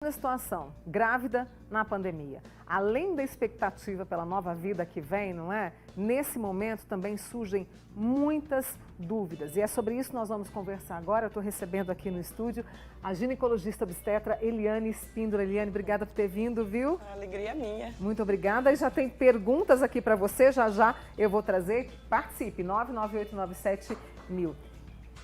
Na situação, grávida na pandemia, além da expectativa pela nova vida que vem, não é? Nesse momento também surgem muitas dúvidas e é sobre isso que nós vamos conversar agora. Eu estou recebendo aqui no estúdio a ginecologista obstetra Eliane Espíndola. Eliane, obrigada por ter vindo, viu? A alegria é minha. Muito obrigada. E já tem perguntas aqui para você, já eu vou trazer. Participe, 99897.000.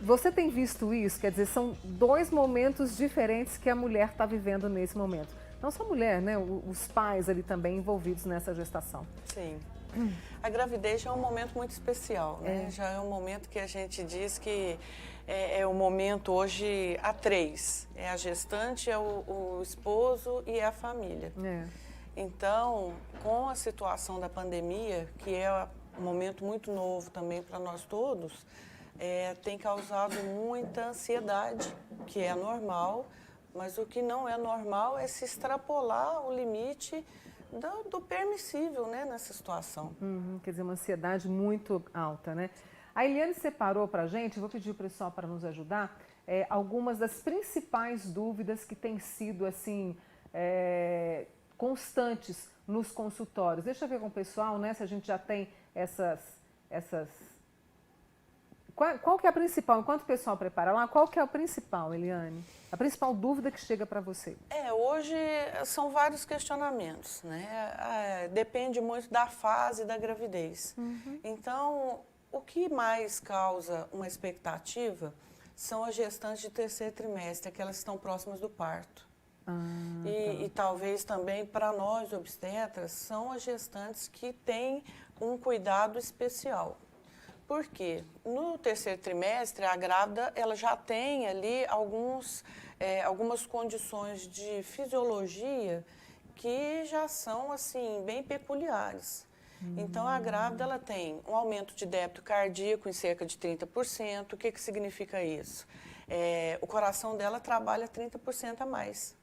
Você tem visto isso? Quer dizer, são dois momentos diferentes que a mulher está vivendo nesse momento. Não só a mulher, né? Os pais ali também envolvidos nessa gestação. Sim. A gravidez já é um momento muito especial, né? Já é um momento que a gente diz que é o momento hoje a três. É a gestante, é o esposo e é a família. Então, com a situação da pandemia, que é um momento muito novo também para nós todos, tem causado muita ansiedade, que é normal, mas o que não é normal é se extrapolar o limite do permissível, né, nessa situação. Quer dizer, uma ansiedade muito alta, né? A Eliane separou para a gente, vou pedir para o pessoal para nos ajudar, algumas das principais dúvidas que têm sido, assim, constantes nos consultórios. Deixa eu ver com o pessoal, né, se a gente já tem essas... Qual que é a principal, enquanto o pessoal prepara lá, qual que é a principal, Eliane? A principal dúvida que chega para você? Hoje são vários questionamentos, né? Depende muito da fase da gravidez. Então, o que mais causa uma expectativa são as gestantes de terceiro trimestre, aquelas que estão próximas do parto. E talvez também para nós obstetras, são as gestantes que têm um cuidado especial. Por quê? No terceiro trimestre, a grávida ela já tem ali algumas condições de fisiologia que já são assim, bem peculiares. Então, a grávida ela tem um aumento de débito cardíaco em cerca de 30%. O que significa isso? O coração dela trabalha 30% a mais.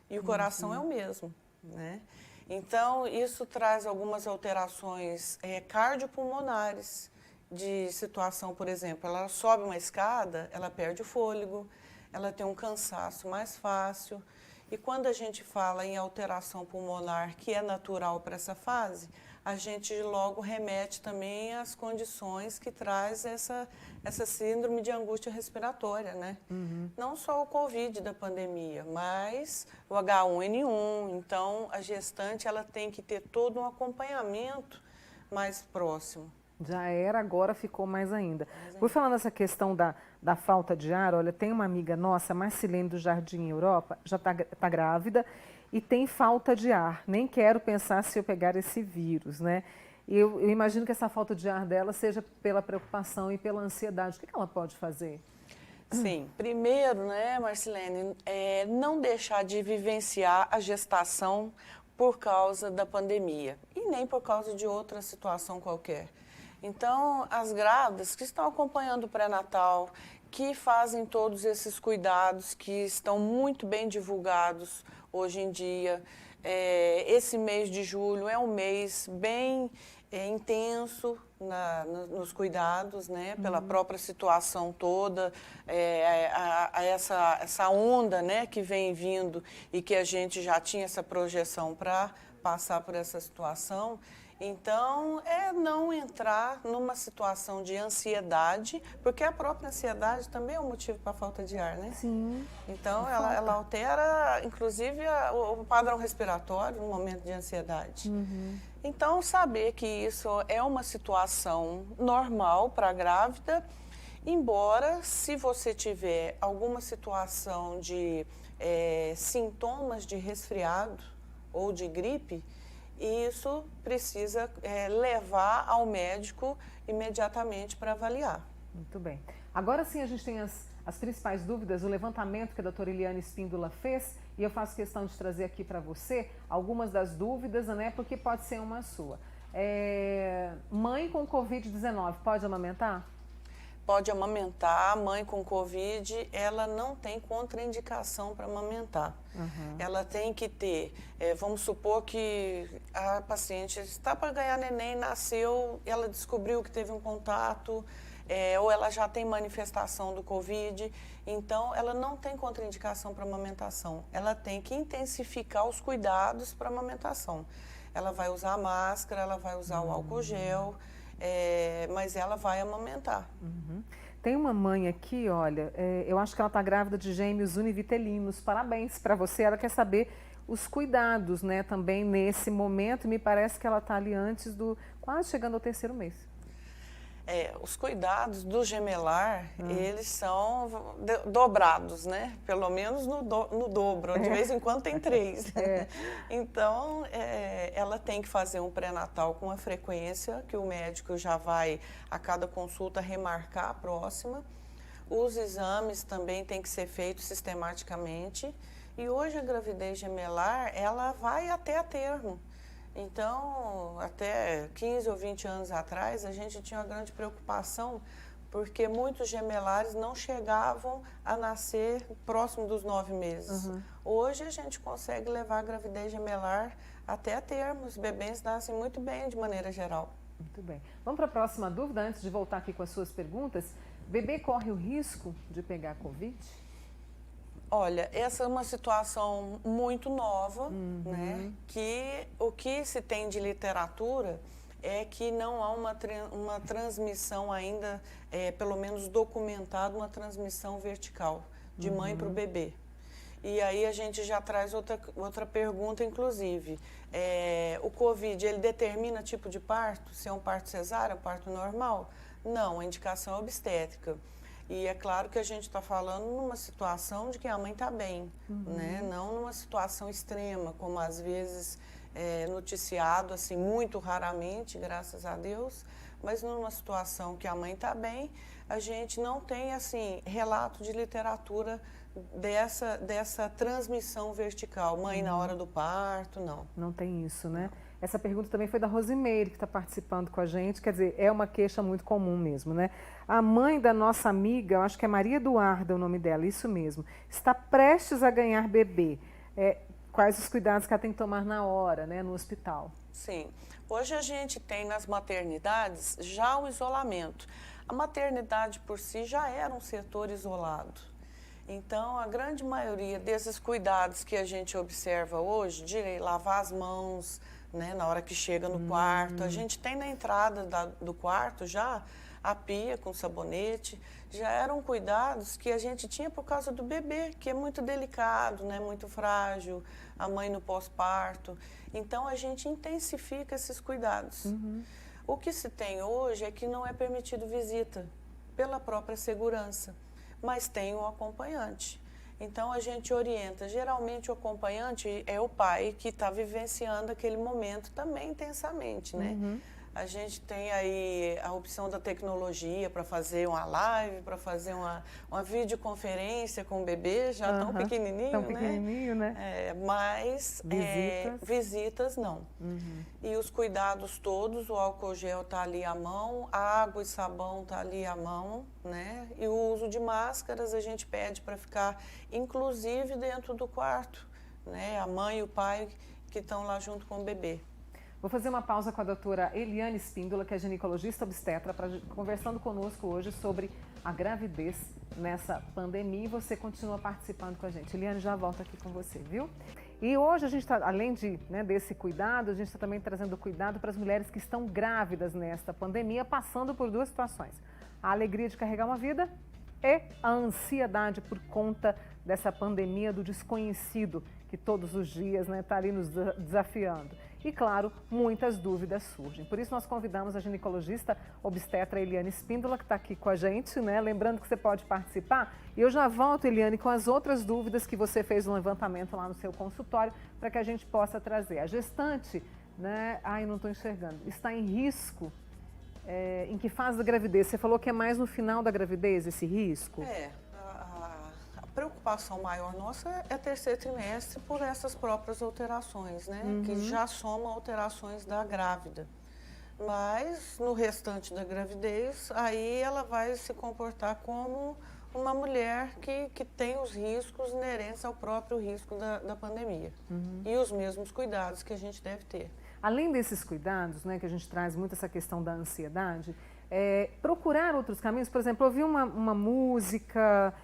E o coração é o mesmo, né? Então, isso traz algumas alterações cardiopulmonares, de situação, por exemplo, ela sobe uma escada, ela perde o fôlego, ela tem um cansaço mais fácil. E quando a gente fala em alteração pulmonar, que é natural para essa fase, a gente logo remete também às condições que traz essa síndrome de angústia respiratória, né? Não só o Covid da pandemia, mas o H1N1. Então, a gestante ela tem que ter todo um acompanhamento mais próximo. Já era, agora ficou mais ainda. Por falar nessa questão da falta de ar, olha, tem uma amiga nossa, Marcilene do Jardim Europa, já está grávida e tem falta de ar. Nem quero pensar se eu pegar esse vírus, né? Eu imagino que essa falta de ar dela seja pela preocupação e pela ansiedade. O que ela pode fazer? Sim, primeiro, né, Marcilene, não deixar de vivenciar a gestação por causa da pandemia e nem por causa de outra situação qualquer. Então, as grávidas que estão acompanhando o pré-natal, que fazem todos esses cuidados, que estão muito bem divulgados hoje em dia, esse mês de julho é um mês bem intenso nos cuidados, né, pela própria situação toda, essa onda, né, que vem vindo e que a gente já tinha essa projeção para passar por essa situação. Então, não entrar numa situação de ansiedade, porque a própria ansiedade também é um motivo para a falta de ar, né? Sim. Então, ela altera, inclusive, o padrão respiratório no momento de ansiedade. Então, saber que isso é uma situação normal para a grávida, embora, se você tiver alguma situação de sintomas de resfriado ou de gripe, isso precisa levar ao médico imediatamente para avaliar. Muito bem. Agora sim a gente tem as principais dúvidas, o levantamento que a doutora Eliane Espíndola fez, e eu faço questão de trazer aqui para você algumas das dúvidas, né, porque pode ser uma sua. Mãe com Covid-19, pode amamentar? Pode amamentar. Mãe com Covid, ela não tem contraindicação para amamentar. Ela tem que ter, vamos supor que a paciente está para ganhar neném, nasceu, ela descobriu que teve um contato ou ela já tem manifestação do Covid, então ela não tem contraindicação para amamentação. Ela tem que intensificar os cuidados para amamentação. Ela vai usar a máscara, ela vai usar o álcool gel, mas ela vai amamentar. Uhum. Tem uma mãe aqui, olha, eu acho que ela está grávida de gêmeos univitelinos. Parabéns para você. Ela quer saber os cuidados, né, também nesse momento. Me parece que ela está ali antes quase chegando ao 3º mês. Os cuidados do gemelar, eles são dobrados, né? Pelo menos no dobro. De vez em quando tem 3. Então, ela tem que fazer um pré-natal com a frequência que o médico já vai, a cada consulta, remarcar a próxima. Os exames também têm que ser feitos sistematicamente. E hoje a gravidez gemelar, ela vai até a termo. Então, até 15 ou 20 anos atrás, a gente tinha uma grande preocupação porque muitos gemelares não chegavam a nascer próximo dos 9 meses. Hoje a gente consegue levar a gravidez gemelar até a termo. Os bebês nascem muito bem de maneira geral. Muito bem. Vamos para a próxima dúvida, antes de voltar aqui com as suas perguntas. Bebê corre o risco de pegar Covid? Olha, essa é uma situação muito nova, né? Que o que se tem de literatura é que não há uma transmissão ainda, pelo menos documentada, uma transmissão vertical, de mãe para o bebê. E aí a gente já traz outra pergunta, inclusive. O Covid, ele determina tipo de parto? Se é um parto cesárea, um parto normal? Não, a indicação é obstétrica. E é claro que a gente está falando numa situação de que a mãe está bem, né? Não numa situação extrema, como às vezes é noticiado, assim, muito raramente, graças a Deus, mas numa situação que a mãe está bem, a gente não tem, assim, relato de literatura dessa transmissão vertical. Mãe na hora do parto, não. Não tem isso, né? Essa pergunta também foi da Rosimeire, que está participando com a gente. Quer dizer, é uma queixa muito comum mesmo, né? A mãe da nossa amiga, eu acho que é Maria Eduarda o nome dela, isso mesmo, está prestes a ganhar bebê. Quais os cuidados que ela tem que tomar na hora, né, no hospital? Sim. Hoje a gente tem nas maternidades já o isolamento. A maternidade por si já era um setor isolado. Então, a grande maioria desses cuidados que a gente observa hoje, de lavar as mãos, né, na hora que chega no quarto, a gente tem na entrada do quarto já a pia com sabonete, já eram cuidados que a gente tinha por causa do bebê, que é muito delicado, né, muito frágil, a mãe no pós-parto. Então, a gente intensifica esses cuidados. O que se tem hoje é que não é permitido visita, pela própria segurança, mas tem um acompanhante. Então, a gente orienta. Geralmente, o acompanhante é o pai que está vivenciando aquele momento também intensamente, né? A gente tem aí a opção da tecnologia para fazer uma live, para fazer uma videoconferência com o bebê, já tão pequenininho, tão pequenininho, né? Mas visitas não. E os cuidados todos, o álcool gel está ali à mão, a água e sabão está ali à mão, né? E o uso de máscaras a gente pede para ficar, inclusive, dentro do quarto, né? A mãe e o pai que estão lá junto com o bebê. Vou fazer uma pausa com a doutora Eliane Espíndola, que é ginecologista obstetra, conversando conosco hoje sobre a gravidez nessa pandemia. E você continua participando com a gente. Eliane, já volto aqui com você, viu? E hoje a gente está, além desse cuidado, a gente está também trazendo cuidado para as mulheres que estão grávidas nesta pandemia, passando por 2 situações. A alegria de carregar uma vida e a ansiedade por conta dessa pandemia do desconhecido, que todos os dias está ali nos desafiando. E, claro, muitas dúvidas surgem. Por isso, nós convidamos a ginecologista obstetra Eliane Espíndola, que está aqui com a gente, né? Lembrando que você pode participar. E eu já volto, Eliane, com as outras dúvidas que você fez no levantamento lá no seu consultório, para que a gente possa trazer. A gestante, né? Ai, não estou enxergando. Está em risco? Em que fase da gravidez? Você falou que é mais no final da gravidez esse risco? A preocupação maior nossa é 3º trimestre por essas próprias alterações, né? Que já somam alterações da grávida. Mas no restante da gravidez, aí ela vai se comportar como uma mulher que tem os riscos inerentes ao próprio risco da pandemia. E os mesmos cuidados que a gente deve ter. Além desses cuidados, né, que a gente traz muito essa questão da ansiedade, procurar outros caminhos, por exemplo, ouvir uma música,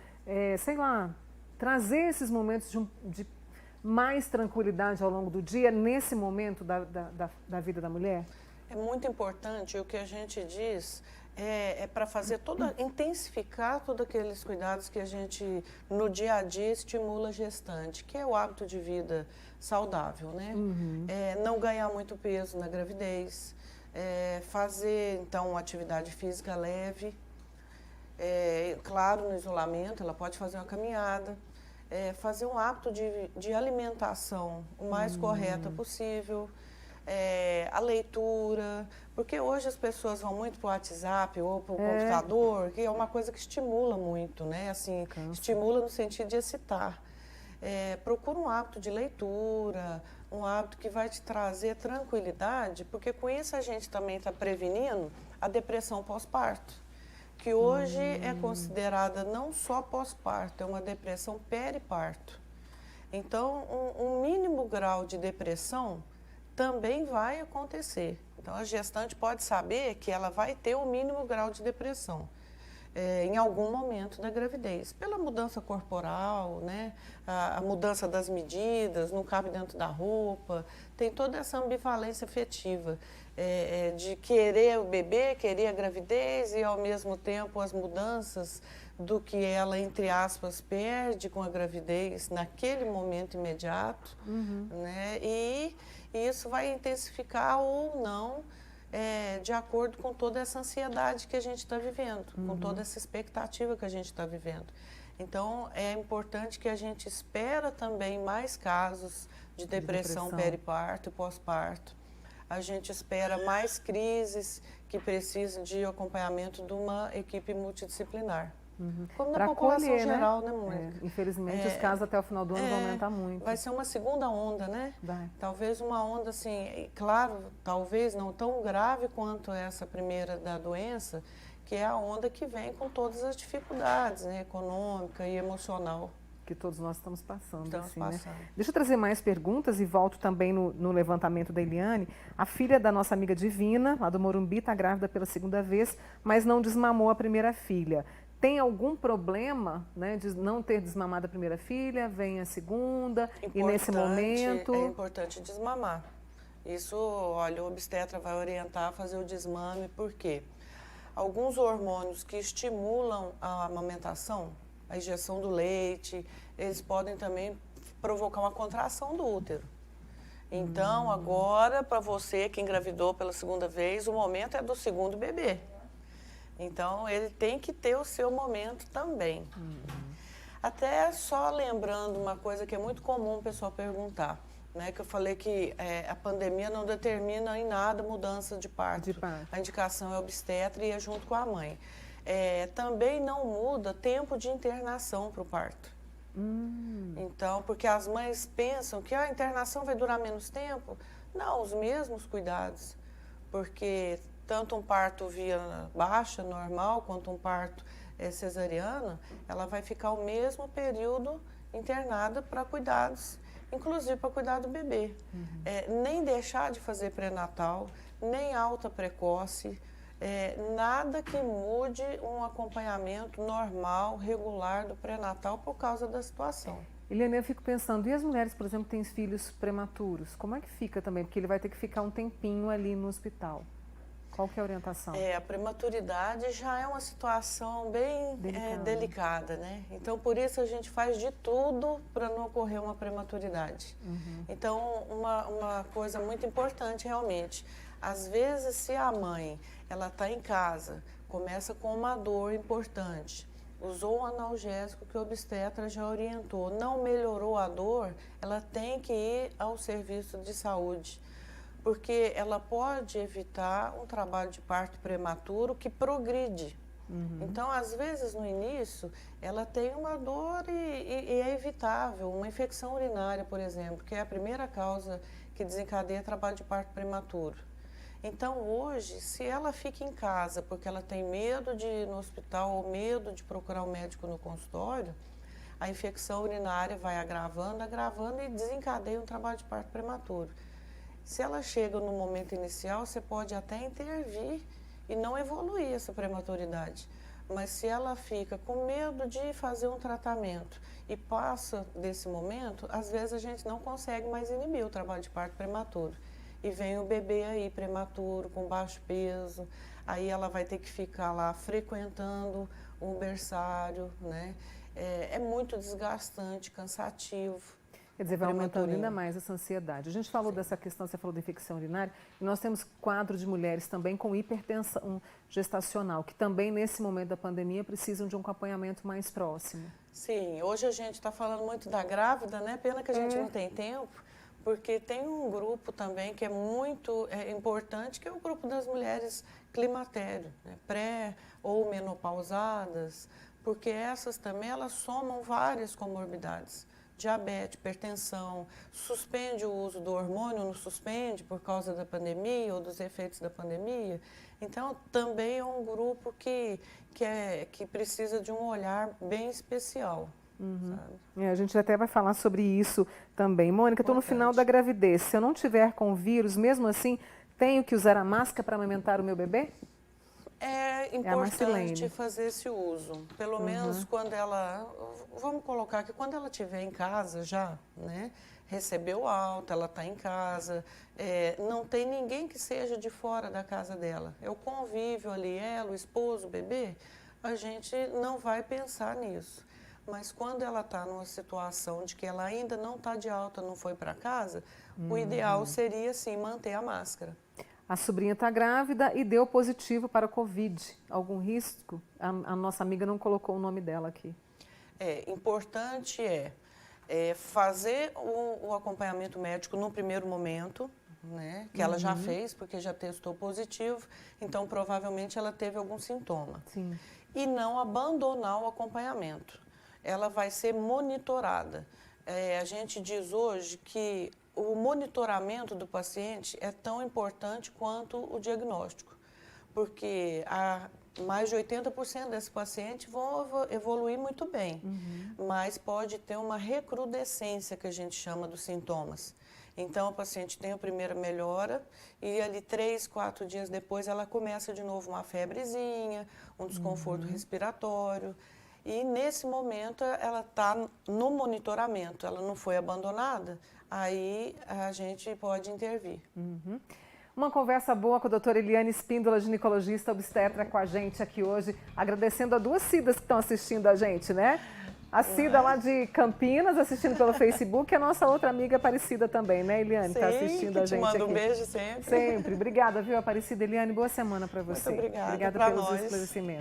sei lá, trazer esses momentos de mais tranquilidade ao longo do dia, nesse momento da vida da mulher? É muito importante, o que a gente diz para fazer intensificar todos aqueles cuidados que a gente, no dia a dia, estimula a gestante, que é o hábito de vida saudável, né? Não ganhar muito peso na gravidez, fazer, então, uma atividade física leve, claro, no isolamento, ela pode fazer uma caminhada, fazer um hábito de alimentação o mais correta possível, a leitura, porque hoje as pessoas vão muito para o WhatsApp ou para o computador, que é uma coisa que estimula muito, né? Assim, estimula no sentido de excitar. Procura um hábito de leitura, um hábito que vai te trazer tranquilidade, porque com isso a gente também está prevenindo a depressão pós-parto, que hoje é considerada não só pós-parto, é uma depressão periparto. Então, um mínimo grau de depressão também vai acontecer. Então, a gestante pode saber que ela vai ter o mínimo grau de depressão em algum momento da gravidez, pela mudança corporal, né? A mudança das medidas, não cabe dentro da roupa, tem toda essa ambivalência afetiva de querer o bebê, querer a gravidez e, ao mesmo tempo, as mudanças do que ela, entre aspas, perde com a gravidez naquele momento imediato, né? E isso vai intensificar ou não, de acordo com toda essa ansiedade que a gente está vivendo, com toda essa expectativa que a gente está vivendo. Então, é importante que a gente espera também mais casos de depressão periparto e pós-parto. A gente espera mais crises que precisam de acompanhamento de uma equipe multidisciplinar. Como na população acolher, geral, né, Mônica? Infelizmente, os casos até o final do ano vão aumentar muito. Vai ser uma segunda onda, né? Vai. Talvez uma onda, assim, claro, talvez não tão grave quanto essa primeira da doença, que é a onda que vem com todas as dificuldades, né, econômica e emocional. Que todos nós estamos passando. Estamos passando. Né? Deixa eu trazer mais perguntas e volto também no levantamento da Eliane. A filha da nossa amiga Divina, lá do Morumbi, está grávida pela segunda vez, mas não desmamou a primeira filha. Tem algum problema, né, de não ter desmamado a primeira filha, vem a segunda, e nesse momento... É importante desmamar. Isso, olha, o obstetra vai orientar a fazer o desmame, por quê? Alguns hormônios que estimulam a amamentação, a injeção do leite, eles podem também provocar uma contração do útero. Então, agora, para você que engravidou pela segunda vez, o momento é do segundo bebê. Então, ele tem que ter o seu momento também. Até só lembrando uma coisa que é muito comum o pessoal perguntar, né? Que eu falei que a pandemia não determina em nada mudança de parto. A indicação é obstetra e é junto com a mãe. Também não muda tempo de internação para o parto. Então, porque as mães pensam que a internação vai durar menos tempo. Não, os mesmos cuidados. Porque tanto um parto via baixa, normal, quanto um parto cesariano, ela vai ficar o mesmo período internada para cuidados, inclusive para cuidar do bebê. Nem deixar de fazer pré-natal, nem alta precoce, nada que mude um acompanhamento normal, regular do pré-natal por causa da situação. Eliane, eu fico pensando, e as mulheres, por exemplo, que têm filhos prematuros, como é que fica também? Porque ele vai ter que ficar um tempinho ali no hospital. Qual que é a orientação? A prematuridade já é uma situação bem delicada, né? Então, por isso a gente faz de tudo para não ocorrer uma prematuridade. Então, uma coisa muito importante realmente, às vezes se a mãe, ela está em casa, começa com uma dor importante, usou um analgésico que o obstetra já orientou, não melhorou a dor, ela tem que ir ao serviço de saúde, porque ela pode evitar um trabalho de parto prematuro que progride. Então, às vezes, no início, ela tem uma dor e é evitável, uma infecção urinária, por exemplo, que é a primeira causa que desencadeia trabalho de parto prematuro. Então, hoje, se ela fica em casa porque ela tem medo de ir no hospital ou medo de procurar um médico no consultório, a infecção urinária vai agravando e desencadeia um trabalho de parto prematuro. Se ela chega no momento inicial, você pode até intervir e não evoluir essa prematuridade. Mas se ela fica com medo de fazer um tratamento e passa desse momento, às vezes a gente não consegue mais inibir o trabalho de parto prematuro. E vem o bebê aí prematuro, com baixo peso, aí ela vai ter que ficar lá frequentando um berçário, né? É muito desgastante, cansativo. Quer dizer, vai aumentando ainda mais essa ansiedade. A gente falou dessa questão, você falou da infecção urinária, e nós temos quadro de mulheres também com hipertensão gestacional, que também nesse momento da pandemia precisam de um acompanhamento mais próximo. Sim, hoje a gente está falando muito da grávida, né? Pena que a gente não tem tempo, porque tem um grupo também que é muito importante, que é o grupo das mulheres climatério, né? Pré ou menopausadas, porque essas também elas somam várias comorbidades. Diabetes, hipertensão, suspende o uso do hormônio, não suspende por causa da pandemia ou dos efeitos da pandemia. Então, também é um grupo que precisa de um olhar bem especial. Sabe? A gente até vai falar sobre isso também. Mônica, estou no final da gravidez. Se eu não tiver com vírus, mesmo assim, tenho que usar a máscara para amamentar o meu bebê? É importante fazer esse uso, pelo menos quando ela, vamos colocar que quando ela estiver em casa já, né, recebeu alta, ela está em casa, não tem ninguém que seja de fora da casa dela, é o convívio ali, ela, o esposo, o bebê, a gente não vai pensar nisso. Mas quando ela está numa situação de que ela ainda não está de alta, não foi para casa, o ideal seria, sim, manter a máscara. A sobrinha está grávida e deu positivo para o Covid. Algum risco? A nossa amiga não colocou o nome dela aqui. Importante fazer o acompanhamento médico no primeiro momento, né, que ela já fez, porque já testou positivo, então provavelmente ela teve algum sintoma. Sim. E não abandonar o acompanhamento. Ela vai ser monitorada. A gente diz hoje que o monitoramento do paciente é tão importante quanto o diagnóstico, porque mais de 80% desses pacientes vão evoluir muito bem, mas pode ter uma recrudescência, que a gente chama dos sintomas. Então, o paciente tem a primeira melhora e ali 3, 4 dias depois ela começa de novo uma febrezinha, um desconforto respiratório. E nesse momento ela está no monitoramento, ela não foi abandonada, aí a gente pode intervir. Uma conversa boa com a doutora Eliane Espíndola, ginecologista obstetra, com a gente aqui hoje, agradecendo a 2 Cidas que estão assistindo a gente, né? A Cida lá de Campinas, assistindo pelo Facebook, e a nossa outra amiga Aparecida também, né, Eliane? Está assistindo a gente aqui. Te mando um beijo sempre. Sempre. Obrigada, viu, Aparecida. Eliane, boa semana para você. Muito obrigada. Obrigada pelos esclarecimentos.